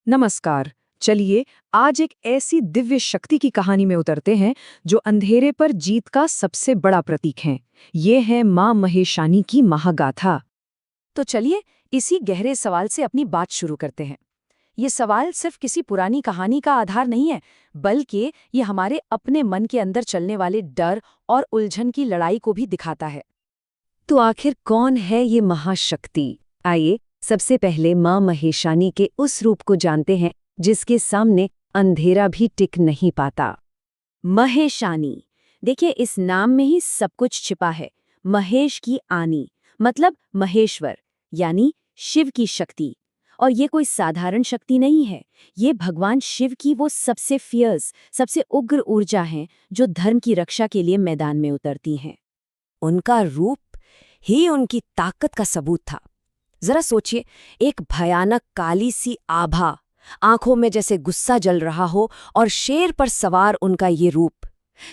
नमस्कार। चलिए आज एक ऐसी दिव्य शक्ति की कहानी में उतरते हैं जो अंधेरे पर जीत का सबसे बड़ा प्रतीक है। ये है मां महेशानी की महागाथा। तो चलिए इसी गहरे सवाल से अपनी बात शुरू करते हैं। ये सवाल सिर्फ किसी पुरानी कहानी का आधार नहीं है, बल्कि ये हमारे अपने मन के अंदर चलने वाले डर और उलझन की लड़ाई को भी दिखाता है। तो आखिर कौन है ये महाशक्ति? आइए सबसे पहले मां महेशानी के उस रूप को जानते हैं जिसके सामने अंधेरा भी टिक नहीं पाता। महेशानी, देखिए इस नाम में ही सब कुछ छिपा है। महेश की आनी मतलब महेश्वर, यानी शिव की शक्ति। और ये कोई साधारण शक्ति नहीं है, ये भगवान शिव की वो सबसे फियर्स, सबसे उग्र ऊर्जा है जो धर्म की रक्षा के लिए मैदान में उतरती हैं। उनका रूप ही उनकी ताकत का सबूत था। जरा सोचिए, एक भयानक काली सी आभा, आंखों में जैसे गुस्सा जल रहा हो, और शेर पर सवार उनका ये रूप।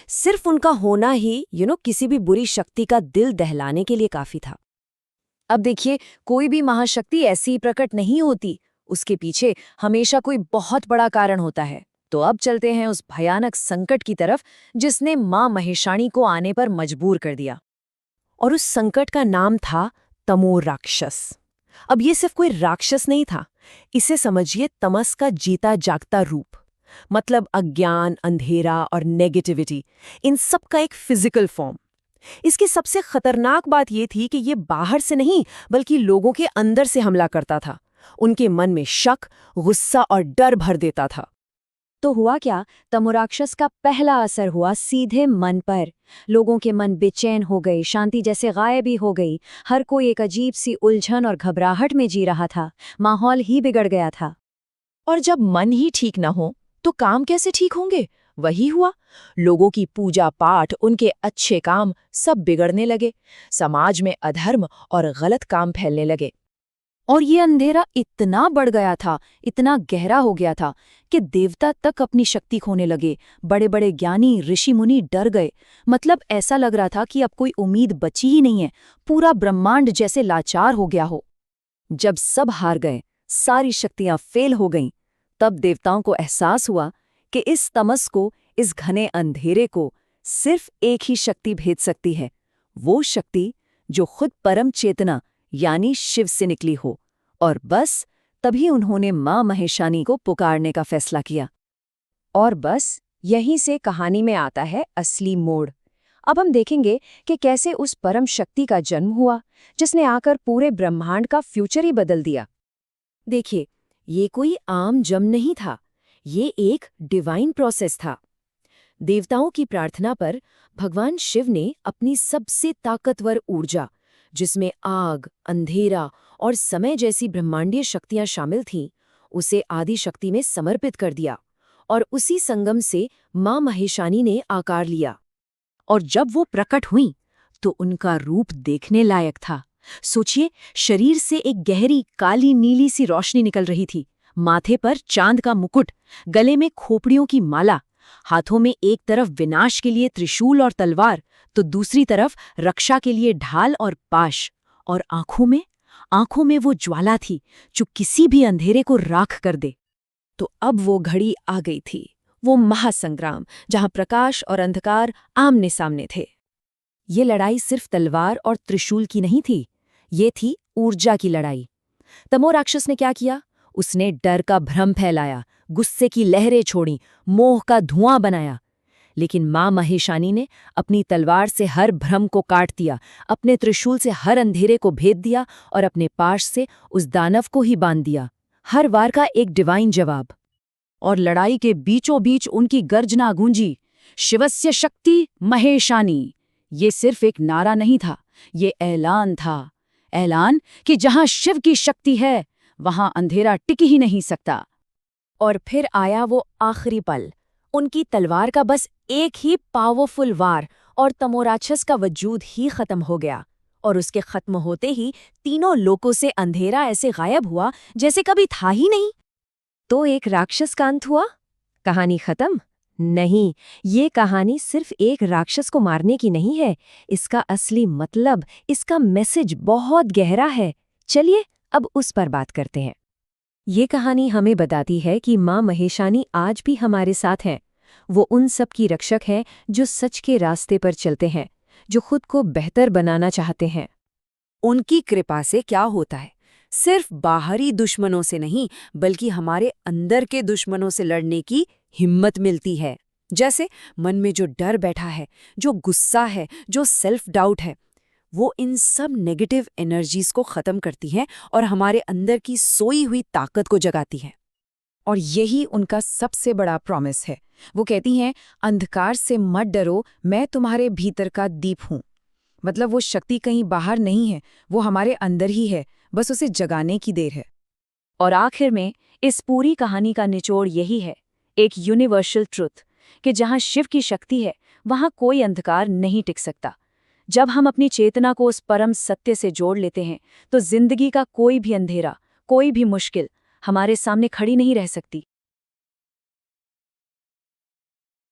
सिर्फ उनका होना ही किसी भी बुरी शक्ति का दिल दहलाने के लिए काफी था। अब देखिए, कोई भी महाशक्ति ऐसी ही प्रकट नहीं होती, उसके पीछे हमेशा कोई बहुत बड़ा कारण होता है। तो अब चलते हैं उस भयानक संकट की तरफ जिसने मां महेशानी को आने पर मजबूर कर दिया। और उस संकट का नाम था तमोर राक्षस। अब ये सिर्फ कोई राक्षस नहीं था, इसे समझिए तमस का जीता जागता रूप। मतलब अज्ञान, अंधेरा और नेगेटिविटी, इन सब का एक फिजिकल फॉर्म। इसकी सबसे खतरनाक बात ये थी कि ये बाहर से नहीं बल्कि लोगों के अंदर से हमला करता था। उनके मन में शक, गुस्सा और डर भर देता था। तो हुआ क्या? तमोराक्षस का पहला असर हुआ सीधे मन पर। लोगों के मन बेचैन हो गए, शांति जैसे गायब ही हो गई। हर कोई एक अजीब सी उलझन और घबराहट में जी रहा था। माहौल ही बिगड़ गया था। और जब मन ही ठीक न हो तो काम कैसे ठीक होंगे? वही हुआ। लोगों की पूजा पाठ, उनके अच्छे काम सब बिगड़ने लगे। समाज में अधर्म और गलत काम फैलने लगे। और ये अंधेरा इतना बढ़ गया था, इतना गहरा हो गया था कि देवता तक अपनी शक्ति खोने लगे। बड़े बड़े ज्ञानी, ऋषि मुनि डर गए। मतलब ऐसा लग रहा था कि अब कोई उम्मीद बची ही नहीं है। पूरा ब्रह्मांड जैसे लाचार हो गया हो। जब सब हार गए, सारी शक्तियां फेल हो गईं, तब देवताओं को एहसास हुआ कि इस तमस को, इस घने अंधेरे को सिर्फ एक ही शक्ति भेद सकती है। वो शक्ति जो खुद परम चेतना यानी शिव से निकली हो। और बस तभी उन्होंने मां महेशानी को पुकारने का फैसला किया। और बस यहीं से कहानी में आता है असली मोड़। अब हम देखेंगे कि कैसे उस परम शक्ति का जन्म हुआ जिसने आकर पूरे ब्रह्मांड का फ्यूचर ही बदल दिया। देखिए, ये कोई आम जन्म नहीं था, ये एक डिवाइन प्रोसेस था। देवताओं की प्रार्थना पर भगवान शिव ने अपनी सबसे ताकतवर ऊर्जा, जिसमें आग, अंधेरा और समय जैसी ब्रह्मांडीय शक्तियां शामिल थीं, उसे आदि शक्ति में समर्पित कर दिया। और उसी संगम से मां महेशानी ने आकार लिया। और जब वो प्रकट हुईं, तो उनका रूप देखने लायक था। सोचिए, शरीर से एक गहरी काली नीली सी रोशनी निकल रही थी। माथे पर चांद का मुकुट, गले में खोपड़ियों की माला, हाथों में एक तरफ विनाश के लिए त्रिशूल और तलवार, तो दूसरी तरफ रक्षा के लिए ढाल और पाश। और आंखों में वो ज्वाला थी जो किसी भी अंधेरे को राख कर दे। तो अब वो घड़ी आ गई थी, वो महासंग्राम जहां प्रकाश और अंधकार आमने सामने थे। ये लड़ाई सिर्फ तलवार और त्रिशूल की नहीं थी, ये थी ऊर्जा की लड़ाई। तमोर राक्षस ने क्या किया? उसने डर का भ्रम फैलाया, गुस्से की लहरें छोड़ी, मोह का धुआं बनाया। लेकिन मां महेशानी ने अपनी तलवार से हर भ्रम को काट दिया, अपने त्रिशूल से हर अंधेरे को भेद दिया और अपने पाश से उस दानव को ही बांध दिया। हर वार का एक डिवाइन जवाब। और लड़ाई के बीचों बीच उनकी गर्जना गूंजी, शिवस्य शक्ति महेशानी। ये सिर्फ एक नारा नहीं था, ये ऐलान था। ऐलान कि जहां शिव की शक्ति है वहां अंधेरा टिक ही नहीं सकता। और फिर आया वो आखिरी पल। उनकी तलवार का बस एक ही पावरफुल वार और तमोराक्षस का वजूद ही खत्म हो गया। और उसके खत्म होते ही तीनों लोकों से अंधेरा ऐसे गायब हुआ जैसे कभी था ही नहीं। तो एक राक्षस का अंत हुआ? कहानी खत्म? नहीं, ये कहानी सिर्फ एक राक्षस को मारने की नहीं है। इसका असली मतलब, इसका मैसेज बहुत गहरा है। चलिए अब उस पर बात करते हैं। ये कहानी हमें बताती है कि माँ महेशानी आज भी हमारे साथ हैं। वो उन सब की रक्षक हैं जो सच के रास्ते पर चलते हैं, जो खुद को बेहतर बनाना चाहते हैं। उनकी कृपा से क्या होता है? सिर्फ बाहरी दुश्मनों से नहीं, बल्कि हमारे अंदर के दुश्मनों से लड़ने की हिम्मत मिलती है। जैसे मन में जो डर बैठा है, जो गुस्सा है, जो सेल्फ डाउट है, वो इन सब नेगेटिव एनर्जीज को खत्म करती हैं और हमारे अंदर की सोई हुई ताकत को जगाती हैं। और यही उनका सबसे बड़ा प्रॉमिस है। वो कहती हैं, अंधकार से मत डरो, मैं तुम्हारे भीतर का दीप हूँ। मतलब वो शक्ति कहीं बाहर नहीं है, वो हमारे अंदर ही है, बस उसे जगाने की देर है। और आखिर में इस पूरी कहानी का निचोड़ यही है, एक यूनिवर्सल ट्रुथ, कि जहाँ शिव की शक्ति है वहाँ कोई अंधकार नहीं टिक सकता। जब हम अपनी चेतना को उस परम सत्य से जोड़ लेते हैं तो जिंदगी का कोई भी अंधेरा, कोई भी मुश्किल हमारे सामने खड़ी नहीं रह सकती।